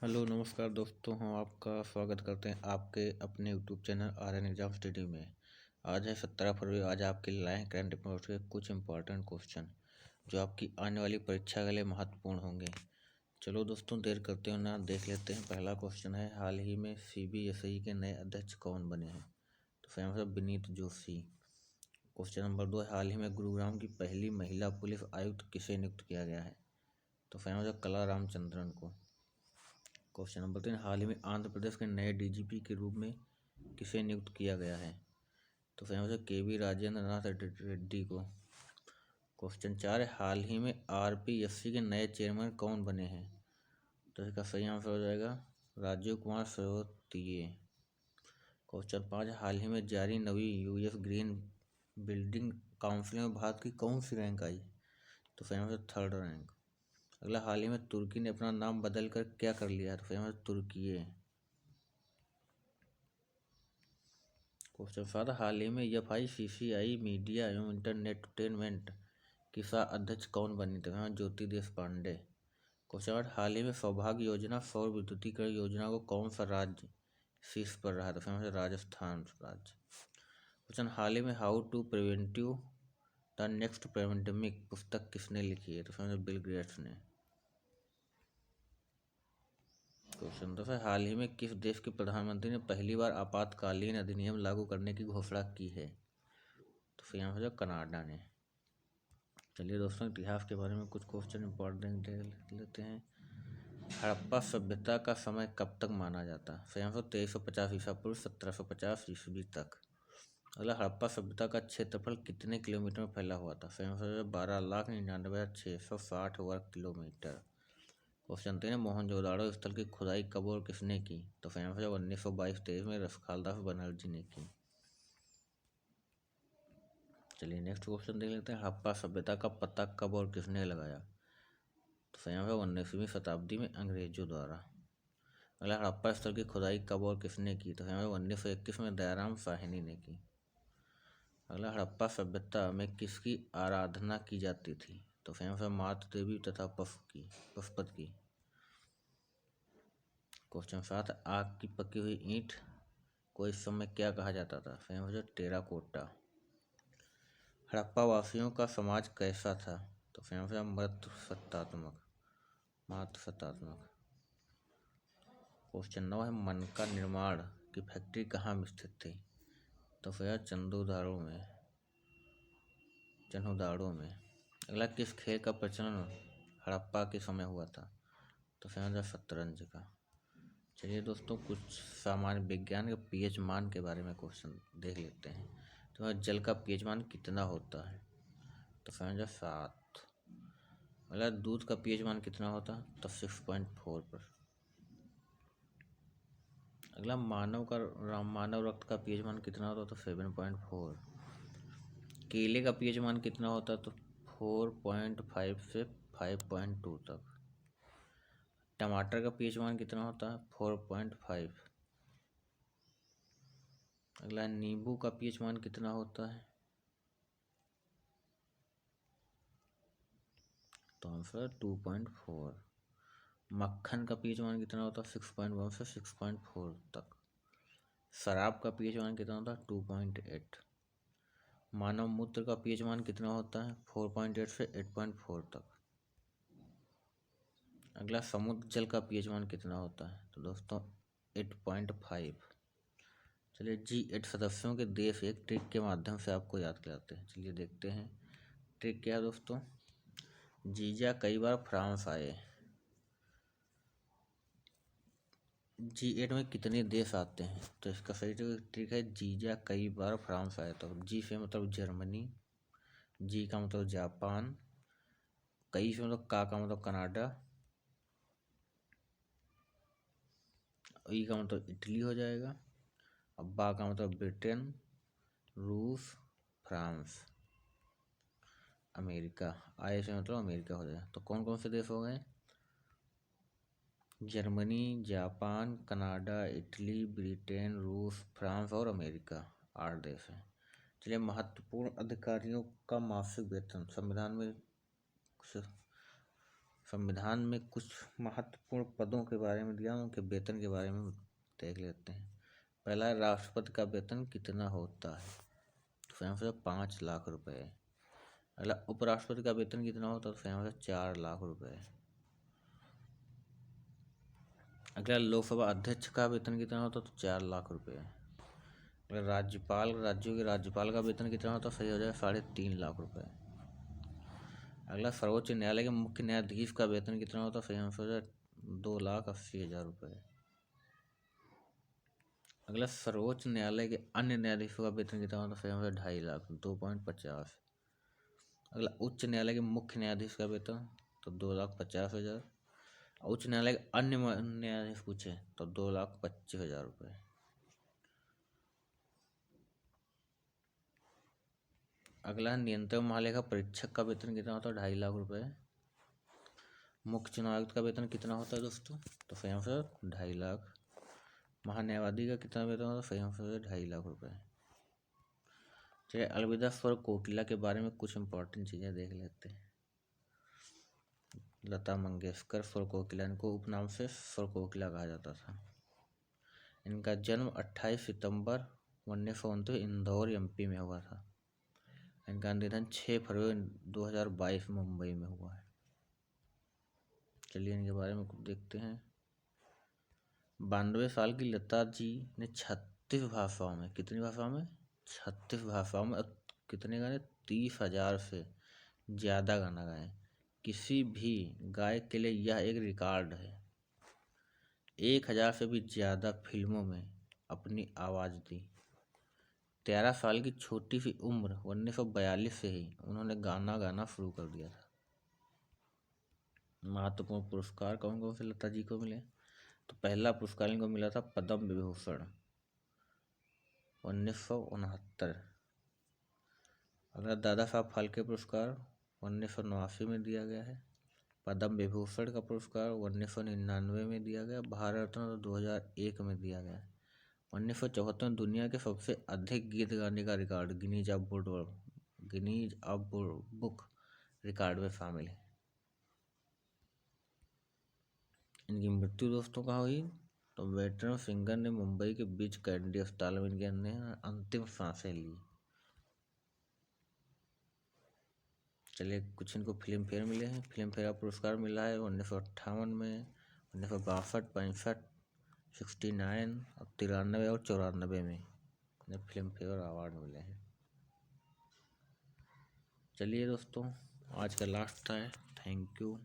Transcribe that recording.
Hello नमस्कार दोस्तों, हम आपका स्वागत करते हैं आपके अपने YouTube channel Aryan exam study में। आज है 17 फरवरी। आज आपके लिए लाए हैं करंट अफेयर्स के कुछ इंपॉर्टेंट क्वेश्चन जो आपकी आने वाली परीक्षा के लिए महत्वपूर्ण होंगे। चलो दोस्तों, देर करते हो ना, देख लेते हैं। पहला क्वेश्चन है, हाल ही में CBSE के नए अध्यक्ष कौन बने हैं? तो फेमस है विनीत जोशी। क्वेश्चन नंबर 2 है, हाल ही में गुरुग्राम की पहली महिला पुलिस आयुक्त किसे नियुक्त किया गया है? तो फेमस है कला रामचंद्रन को। क्वेश्चन नंबर 3, हाल ही में आंध्र प्रदेश के नए DGP के रूप में किसे नियुक्त किया गया है? तो फेमस है KV राजेंद्र नाथ रेड्डी को। क्वेश्चन 4 है, हाल ही में RPSC के नए चेयरमैन कौन बने हैं? तो इसका सही आंसर हो जाएगा राजीव कुमार सरोतिये। क्वेश्चन 5 है, हाल ही में जारी नवी US ग्रीन बिल्डिंग काउंसिल में भारत की कौन सी रैंक आई? तो फेमस है 3rd रैंक। अगला, हाल ही में तुर्की ने अपना नाम बदल कर क्या कर लिया? तो फेमस तुर्कीये। क्वेश्चन 7, हाल ही में FICCI मीडिया एवं इंटरटेनमेंट की अध्यक्ष कौन बनी? तो फेमस ज्योति देश पांडे। क्वेश्चन 8, हाल ही में सौभाग्य योजना सौर विद्युतीकरण योजना को कौन सा राज्य शीर्ष पर रहा? तो फेमस राजस्थान राज्य। क्वेश्चन, हाल ही में how to preventive the next pandemic पुस्तक किसने लिखी है? तो फेमस बिल गेट्स ने। क्वेश्चन 10 है, हाल ही में किस देश के प्रधानमंत्री ने पहली बार आपातकालीन अधिनियम लागू करने की घोषणा की है? तो फिर यहाँ हो कनाडा ने। चलिए दोस्तों, इतिहास के बारे में कुछ क्वेश्चन इंपॉर्टेंट देख लेते हैं। हड़प्पा सभ्यता का समय कब तक माना जाता है? 2350 ईसा पूर्व 1750 ईस्वी तक। अगला, हड़प्पा सभ्यता का क्षेत्रफल कितने किलोमीटर में फैला हुआ था? 12,99,660 वर्ग किलोमीटर। क्वेश्चन 3, मोहनजोदाड़ो स्थल की खुदाई कब और किसने की? तो फेमस है 1922-23 में रसखालदास बनर्जी ने की। चलिए नेक्स्ट क्वेश्चन देख लेते हैं, हड़प्पा सभ्यता का पता कब और किसने लगाया? तो फेमस है 19वीं शताब्दी में अंग्रेजों द्वारा। अगला, हड़प्पा स्थल की खुदाई कब और किसने की? तो फेमस 1921 में दयाराम साहनी ने की। अगला, हड़प्पा सभ्यता में किसकी आराधना की जाती थी? तो फेमस है मातृ देवी तथा पशुपति की। क्वेश्चन 7, आग की पकी हुई ईंट को इस समय क्या कहा जाता था? फेमस है टेराकोटा। हड़प्पा वासियों का समाज कैसा था? तो फेमस है मातृसत्तात्मक। क्वेश्चन 9 है, मनका निर्माण की फैक्ट्री कहाँ में स्थित थी? तो फिर चन्हुदाड़ो में। अगला, किस खेल का प्रचलन हड़प्पा के समय हुआ था? तो फेमस है शतरंज का। चलिए दोस्तों, कुछ सामान्य विज्ञान का pH मान के बारे में क्वेश्चन देख लेते हैं। तो जल का pH मान कितना होता है? तो समझा 7। मतलब दूध का pH मान कितना होता है? तो 6.4 पर। अगला, मानव रक्त का pH मान कितना होता है? तो 7.4। केले का pH मान कितना होता है? तो 4.5 से 5.2 तक। टमाटर का pH मान कितना होता है? 4.5। अगला, नींबू का pH मान कितना होता है? तो आंसर 2.4। मक्खन का pH मान कितना होता है? 6.1 से 6.4 तक। शराब का pH मान कितना होता है? 2.8। मानव मूत्र का pH मान कितना होता है? 4.8 से 8.4 तक। अगला, समुद्र जल का pH मान कितना होता है? तो दोस्तों 8.5। चलिए G8 सदस्यों के देश एक ट्रिक के माध्यम से आपको याद कराते हैं। चलिए देखते हैं ट्रिक क्या है दोस्तों। जीजा कई बार फ्रांस आए। G8 में कितने देश आते हैं? तो इसका सही ट्रिक है, जीजा कई बार फ्रांस आए। तो जी से मतलब जर्मनी, जी का मतलब जापान, कई से मतलब का मतलब कनाडा, ई का मतलब इटली हो जाएगा, अब बा का मतलब ब्रिटेन, रूस, फ्रांस, अमेरिका। आए से मतलब अमेरिका हो जाएगा। तो कौन कौन से देश हो गए? Germany, Japan, Canada, Italy, Britain, रूस, फ्रांस और अमेरिका। 8 देश हैं। चलिए, महत्वपूर्ण अधिकारियों का मासिक वेतन संविधान में संविधान में कुछ महत्वपूर्ण पदों के बारे में दिया, उनके वेतन के बारे में देख लेते हैं। पहला है राष्ट्रपति का वेतन कितना होता है, स्वयं से 5 लाख रुपए। अगला उपराष्ट्रपति का वेतन कितना होता है, स्वयं से 4 लाख रुपए। अगला लोकसभा अध्यक्ष का वेतन कितना होता है, तो 4 लाख रुपए। अगर राज्यपाल, राज्यों के राज्यपाल का वेतन कितना होता है, सही हो जाएगा 3.5 लाख रुपए। अगला सर्वोच्च न्यायालय के मुख्य न्यायाधीश का वेतन कितना होता है, सही हो जाएगा 2,80,000 रुपये। अगला सर्वोच्च न्यायालय के अन्य न्यायाधीशों का वेतन कितना होता है, सही हो जाएगा 2.5 लाख, 2.50। अगला उच्च न्यायालय के मुख्य न्यायाधीश का वेतन तो 2,50,000। उच्च न्यायालय के अन्य न्यायाधीश पूछे तो 2,25,000 रुपये। अगला नियंत्रक महालेखा परीक्षक का वेतन कितना होता है, 2.5 लाख रुपये। मुख्य चुनाव आयुक्त का वेतन कितना होता है दोस्तों, तो स्वयं से 2.5 लाख। महान्यायवादी का कितना वेतन होता है, स्वयं से 2.5 लाख रुपये। चलिए अलविदा स्वर कोकिला के बारे में कुछ इंपॉर्टेंट चीज़ें देख लेते हैं। लता मंगेशकर स्वर कोकिला, इनको उपनाम से स्वर कोकिला कहा जाता था। इनका जन्म 28 सितंबर 1929 इंदौर एमपी में हुआ था। इनका निधन 6 फरवरी 2022 मुंबई में हुआ है। चलिए इनके बारे में कुछ देखते हैं। 92 साल की लता जी ने 36 भाषाओं में, कितनी भाषाओं में, 36 भाषाओं में कितने गाने, 30,000 से ज़्यादा गाना गाए। किसी भी गायक के लिए यह एक रिकॉर्ड है। 1,000 से भी ज़्यादा फिल्मों में अपनी आवाज़ दी। 13 साल की छोटी सी उम्र 1942 से ही उन्होंने गाना गाना शुरू कर दिया था। महत्वपूर्ण पुरस्कार कौन कौन से लता जी को मिले, तो पहला पुरस्कार इनको मिला था पद्म विभूषण 1969। अगला दादा साहब फाल्के पुरस्कार 1989 में दिया गया है। पद्म विभूषण का पुरस्कार 1999 में दिया गया। भारत रत्न 2001 में दिया गया। 1974 में दुनिया के सबसे अधिक गीत गाने का record Guinness of book record में शामिल है। इनकी मृत्यु दोस्तों कहाँ हुई, तो वेटरन सिंगर ने मुंबई के बीच कैंडी अस्पताल में इनके अंतिम सांसें ली। चलिए कुछ इनको फिल्म फेयर मिले हैं। फिल्म फेयर पुरस्कार मिला है 1958 में, 1962, 65, 69 और 93 और 94 में इन्हें फिल्म फेयर अवार्ड मिले हैं। चलिए दोस्तों आज का लास्ट था। Thank you.